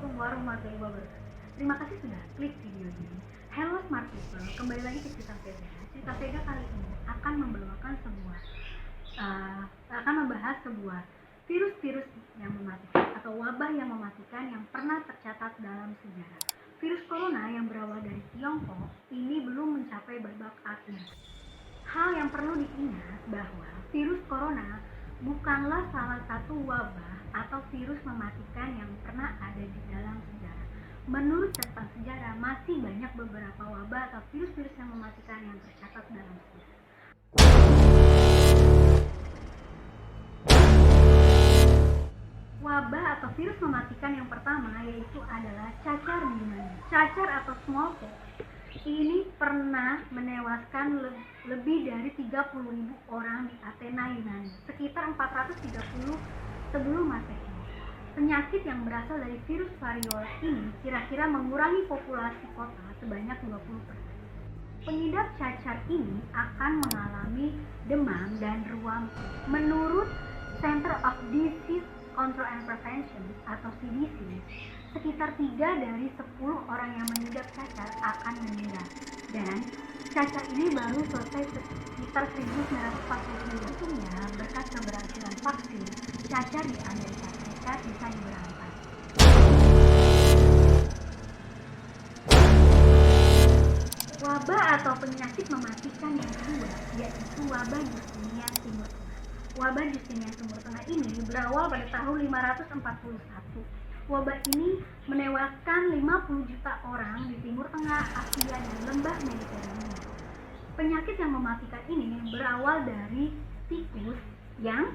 Assalamualaikum warahmatullahi wabarakatuh. Terima kasih sudah klik video ini. Hello Smart People, kembali lagi ke Cerita Vega. Cerita Vega kali ini akan membahas sebuah virus-virus yang mematikan atau wabah yang mematikan yang pernah tercatat dalam sejarah. Virus corona yang berawal dari Tiongkok ini belum mencapai babak akhir. Hal yang perlu diingat bahwa virus corona bukanlah salah satu wabah atau virus mematikan yang pernah ada di dalam sejarah. Menurut catatan sejarah, masih banyak beberapa wabah atau virus-virus yang mematikan yang tercatat dalam sejarah. Wabah atau virus mematikan yang pertama yaitu adalah cacar di Yunani. Cacar atau smallpox ini pernah menewaskan lebih dari 30.000 orang di Athena, Yunani, sekitar 430 sebelum Masehi. Penyakit yang berasal dari virus variola ini kira-kira mengurangi populasi kota sebanyak 20%. Pengidap cacar ini akan mengalami demam dan ruam. Menurut Center of Disease Control and Prevention atau CDC, sekitar 3 dari 10 orang yang mengidap cacar akan meninggal. Dan cacar ini baru selesai sekitar 1940. Untungnya berkat keberhasilan vaksin, cacar di Amerika Serikat bisa diberantas. Wabah atau penyakit mematikan yang kedua yaitu wabah Justinian Timur Tengah. Wabah Justinian Timur Tengah ini berawal pada tahun 541. Wabah ini menewaskan 50 juta orang di Timur Tengah, Asia, dan lembah Mediterania. Penyakit yang mematikan ini berawal dari tikus yang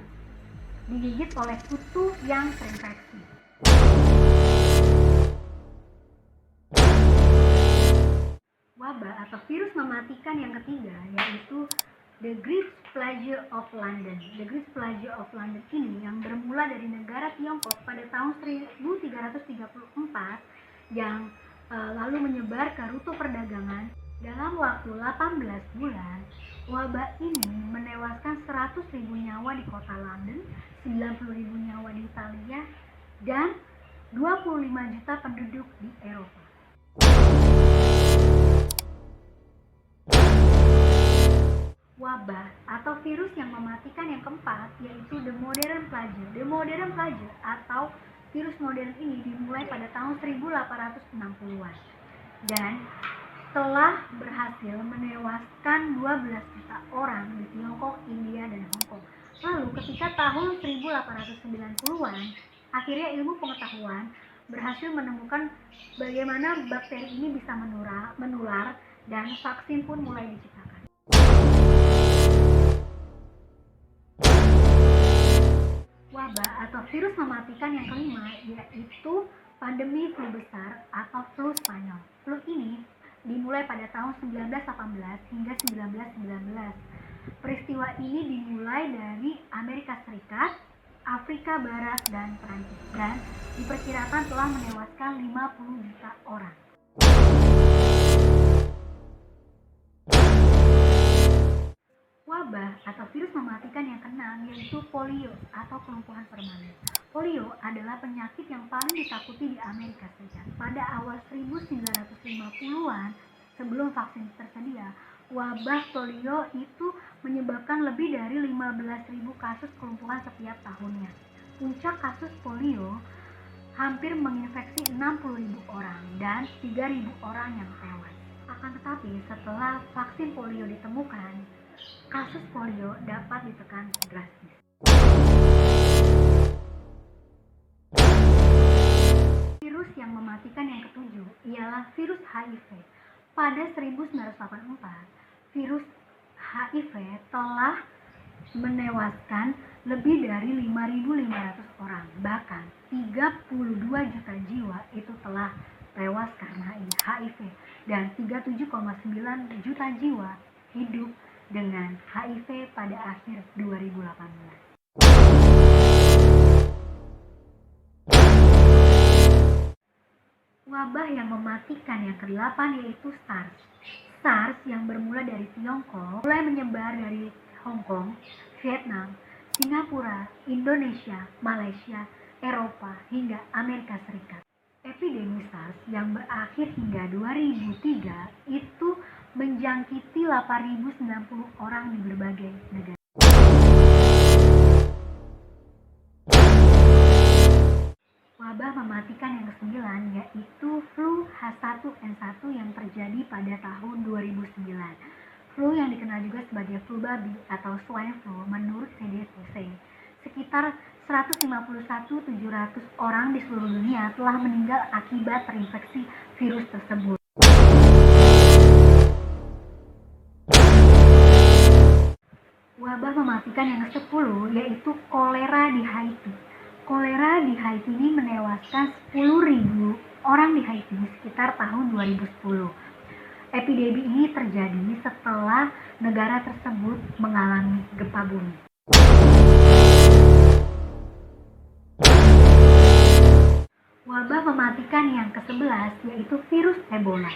digigit oleh kutu yang terinfeksi. Wabah atau virus mematikan yang ketiga yaitu The Great Plague of London. The Great Plague of London ini yang bermula dari negara Tiongkok pada tahun 1334 yang lalu menyebar ke rute perdagangan. Dalam waktu 18 bulan, wabah ini menewaskan 100.000 nyawa di kota London, 90.000 nyawa di Italia, dan 25 juta penduduk di Eropa. Wabah atau virus yang mematikan yang keempat yaitu The Modern Plague. The Modern Plague atau virus modern ini dimulai pada tahun 1860-an dan telah berhasil menewaskan 12 juta orang di Tiongkok, India, dan Hong Kong. Lalu ketika tahun 1890-an, akhirnya ilmu pengetahuan berhasil menemukan bagaimana bakteri ini bisa menular dan vaksin pun mulai diciptakan. Wabah atau virus mematikan yang kelima yaitu pandemi flu besar atau flu Spanyol. Flu ini dimulai pada tahun 1918 hingga 1919. Peristiwa ini dimulai dari Amerika Serikat, Afrika Barat, dan Prancis dan diperkirakan telah menewaskan 50 juta orang. Wabah atau virus mematikan yang keenam yaitu polio atau kelumpuhan permanen. Polio adalah penyakit yang paling ditakuti di Amerika Serikat. Pada awal 1950-an, sebelum vaksin tersedia, wabah polio itu menyebabkan lebih dari 15.000 kasus kelumpuhan setiap tahunnya. Puncak kasus polio hampir menginfeksi 60.000 orang dan 3.000 orang yang tewas. Akan tetapi setelah vaksin polio ditemukan, kasus polio dapat ditekan drastis. Virus yang mematikan yang ketujuh ialah virus HIV. Pada 1984, virus HIV telah menewaskan lebih dari 5.500 orang. Bahkan 32 juta jiwa itu telah tewas karena HIV dan 37,9 juta jiwa hidup dengan HIV pada akhir 2018. Wabah yang mematikan yang ke-8 yaitu SARS. SARS yang bermula dari Tiongkok mulai menyebar dari Hong Kong, Vietnam, Singapura, Indonesia, Malaysia, Eropa, hingga Amerika Serikat. SARS yang berakhir hingga 2003 itu menjangkiti 8.090 orang di berbagai negara. Wabah mematikan yang ke-9 yaitu flu H1N1 yang terjadi pada tahun 2009. Flu yang dikenal juga sebagai flu babi atau swine flu menurut CDC, sekitar 151.700 orang di seluruh dunia telah meninggal akibat terinfeksi virus tersebut. Wabah mematikan yang ke-10 yaitu kolera di Haiti. Kolera di Haiti ini menewaskan 10.000 orang di Haiti sekitar tahun 2010. Epidemi ini terjadi setelah negara tersebut mengalami gempa bumi. Wabah mematikan yang ke-11 yaitu virus Ebola.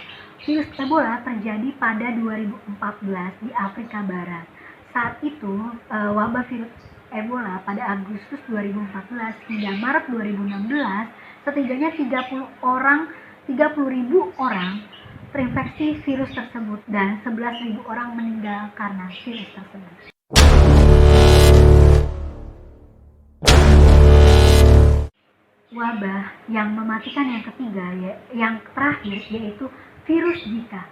Virus Ebola terjadi pada 2014 di Afrika Barat. Saat itu, wabah virus Ebola pada Agustus 2014 hingga Maret 2016, setidaknya 30.000 orang terinfeksi virus tersebut dan 11.000 orang meninggal karena virus tersebut. Wabah yang mematikan yang ketiga, yang terakhir yaitu virus Zika.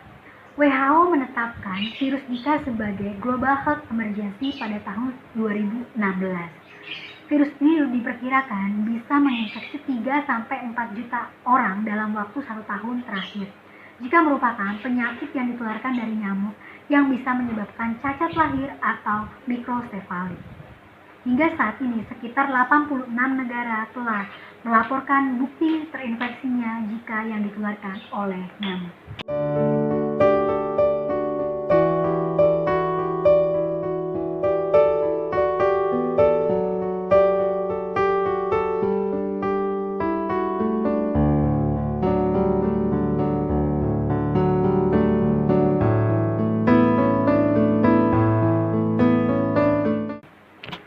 WHO menetapkan virus Zika sebagai Global Health Emergency pada tahun 2016. Virus ini diperkirakan bisa menginfeksi 3-4 juta orang dalam waktu 1 tahun terakhir. Jika merupakan penyakit yang ditularkan dari nyamuk yang bisa menyebabkan cacat lahir atau mikrosefali. Hingga saat ini, sekitar 86 negara telah melaporkan bukti terinfeksinya Zika yang ditularkan oleh nyamuk.